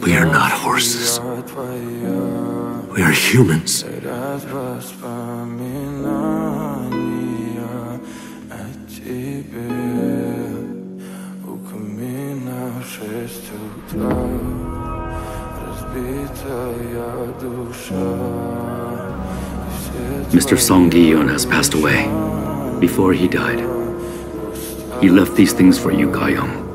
We are not horses. We are humans. Mr. Song Gi-yeon has passed away. Before he died, he left these things for you, Ga-young.